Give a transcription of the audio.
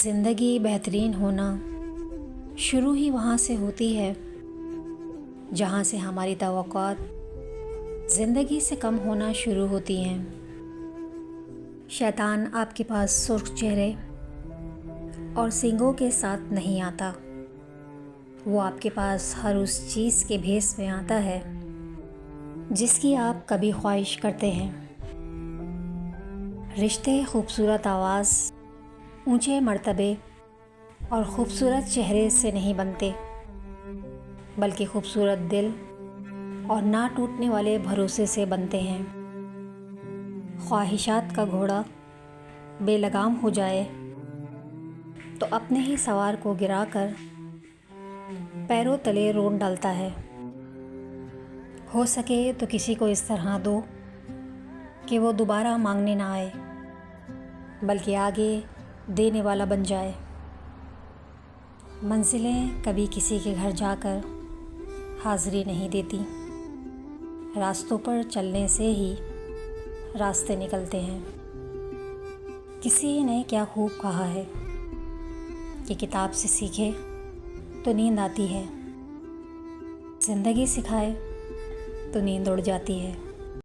زندگی بہترین ہونا شروع ہی وہاں سے ہوتی ہے جہاں سے ہماری توقعات زندگی سے کم ہونا شروع ہوتی ہیں۔ شیطان آپ کے پاس سرخ چہرے اور سینگوں کے ساتھ نہیں آتا، وہ آپ کے پاس ہر اس چیز کے بھیس میں آتا ہے جس کی آپ کبھی خواہش کرتے ہیں۔ رشتے خوبصورت آواز، اونچے مرتبے اور خوبصورت چہرے سے نہیں بنتے، بلکہ خوبصورت دل اور نہ ٹوٹنے والے بھروسے سے بنتے ہیں۔ خواہشات کا گھوڑا بے لگام ہو جائے تو اپنے ہی سوار کو گرا کر پیروں تلے رون ڈالتا ہے۔ ہو سکے تو کسی کو اس طرح دو کہ وہ دوبارہ مانگنے نہ آئے، بلکہ آگے دینے والا بن جائے۔ منزلیں کبھی کسی کے گھر جا کر حاضری نہیں دیتی، راستوں پر چلنے سے ہی راستے نکلتے ہیں۔ کسی نے کیا خوب کہا ہے کہ کتاب سے سیکھے تو نیند آتی ہے، زندگی سکھائے تو نیند اڑ جاتی ہے۔